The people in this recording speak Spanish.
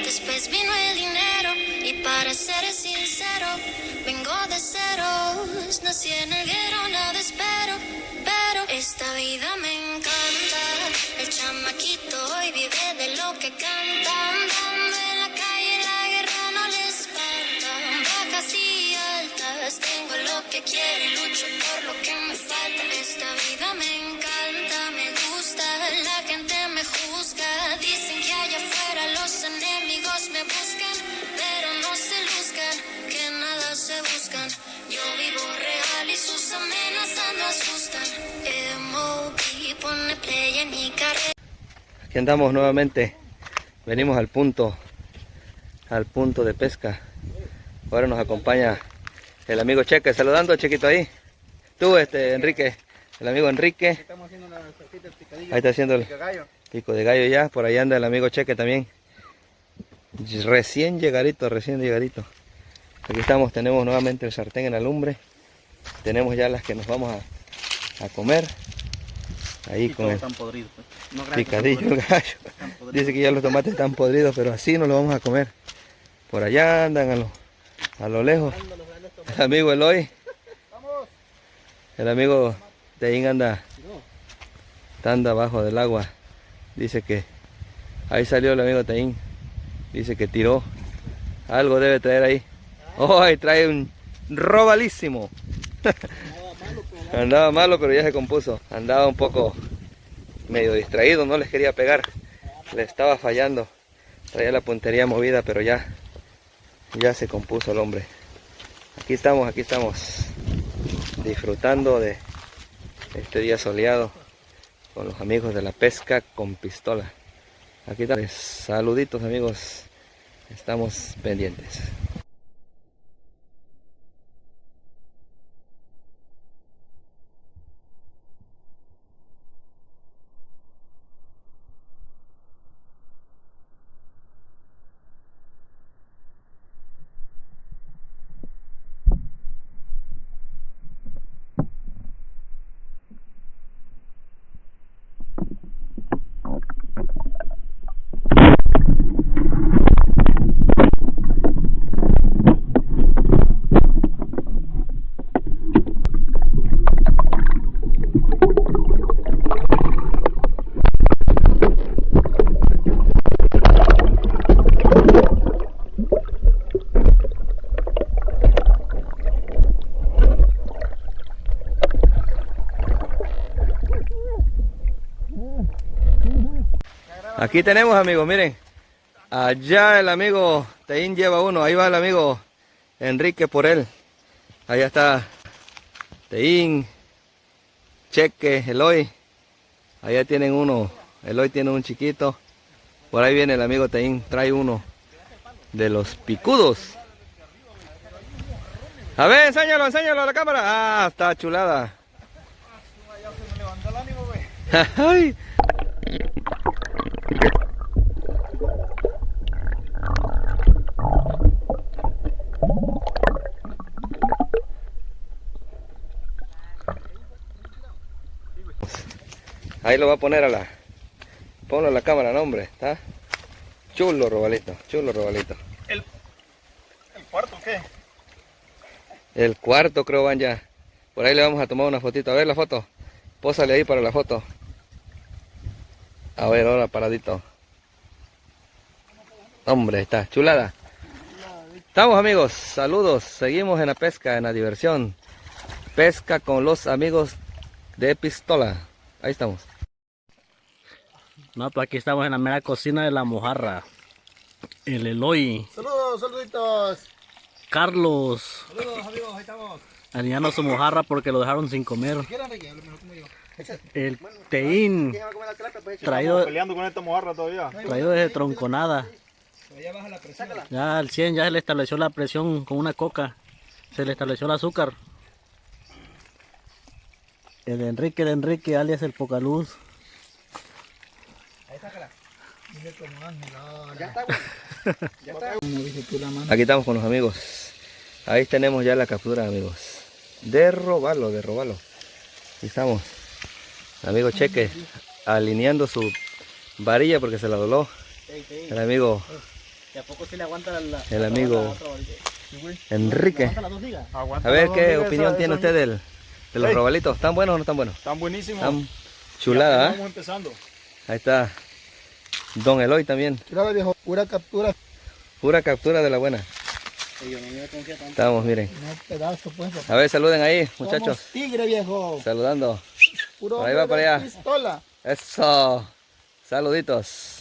Después vino el dinero y para ser sincero, vengo de ceros, nací en el guero, nada espero, pero esta vida me encanta. El chamaquito hoy vive de lo que canta, andando en la calle la guerra no le espanta. Bajas y altas, tengo lo que quiero y lucho por lo que me falta. Esta vida me encanta, me gusta, la gente me juzga. Dicen que allá afuera los enemigos me buscan, pero no se luzcan, que nada se buscan. Yo vivo real y sus amenazas no asustan. MOB pone play en mi carrera. Aquí andamos nuevamente, venimos al punto de pesca. Ahora nos acompaña el amigo Cheque, saludando Chequito ahí. Tú, Enrique, el amigo Enrique. Estamos haciendo una salsita picadillo. Ahí está haciendo el pico de gallo ya. Por ahí anda el amigo Cheque también. Recién llegadito. Aquí estamos, tenemos nuevamente el sartén en la lumbre. Tenemos ya las que nos vamos a comer. Ahí con el podridos, pues. No, picadillo el gallo. Dice que ya los tomates están podridos, pero así nos lo vamos a comer. Por allá andan a lo lejos. El amigo Eloy. El amigo Teín anda abajo del agua. Dice que ahí salió el amigo Teín. Dice que tiró. Algo debe traer ahí. Oh, ahí trae un robalísimo. Andaba malo, pero ya se compuso. Andaba un poco medio distraído, no les quería pegar. Le estaba fallando. Traía la puntería movida, pero ya se compuso el hombre. Aquí estamos disfrutando de este día soleado con los amigos de la pesca con pistola. Aquí están. Saluditos amigos, estamos pendientes. Aquí tenemos amigos, miren. Allá el amigo Teín lleva uno. Ahí va el amigo Enrique por él. Allá está Teín, Cheque, Eloy. Allá tienen uno. Eloy tiene un chiquito. Por ahí viene el amigo Teín. Trae uno de los picudos. A ver, enséñalo a la cámara. Ah, está chulada. Ay. Ahí lo va a poner ponlo a la cámara, no hombre, está chulo robalito. ¿El cuarto qué? El cuarto creo van ya. Por ahí le vamos a tomar una fotito. A ver la foto. Pósale ahí para la foto. A ver, ahora paradito. Hombre, está chulada. Estamos amigos, saludos. Seguimos en la pesca, en la diversión. Pesca con los amigos de pistola. Ahí estamos. No, pues aquí estamos en la mera cocina de la mojarra. El Eloy. Saludos, saluditos. Carlos. Saludos amigos, ahí estamos. Alineando su mojarra porque lo dejaron sin comer. El Teín. Traído Peleando con esta mojarra todavía. desde Tronconada. Ya baja la presión. Ya al 100 ya se le estableció la presión con una coca. Se le estableció el azúcar. El Enrique alias el Pocaluz. Ahí sácala. Ya está, güey. Ya está. Aquí estamos con los amigos. Ahí tenemos ya la captura, amigos. De robalo. Aquí estamos. El amigo Cheque alineando su varilla porque se la doló. El amigo ¿Y a poco sí le aguanta el amigo otra varilla? Enrique. ¿Aguanta las 2 ligas? A ver qué opinión tiene usted de los robalitos. ¿Están buenos o no están buenos? Están buenísimos. Están chulada, ¿eh? Vamos empezando. Ahí está Don Eloy también. Chulada, viejo. Pura captura. Pura captura de la buena. Yo no me confía tanto. Estamos, miren. No pedazo, pues. A ver, saluden ahí, muchachos. Somos tigre, viejo. Saludando. Puro Por ahí va hombre para de allá. pistola. Eso. Saluditos.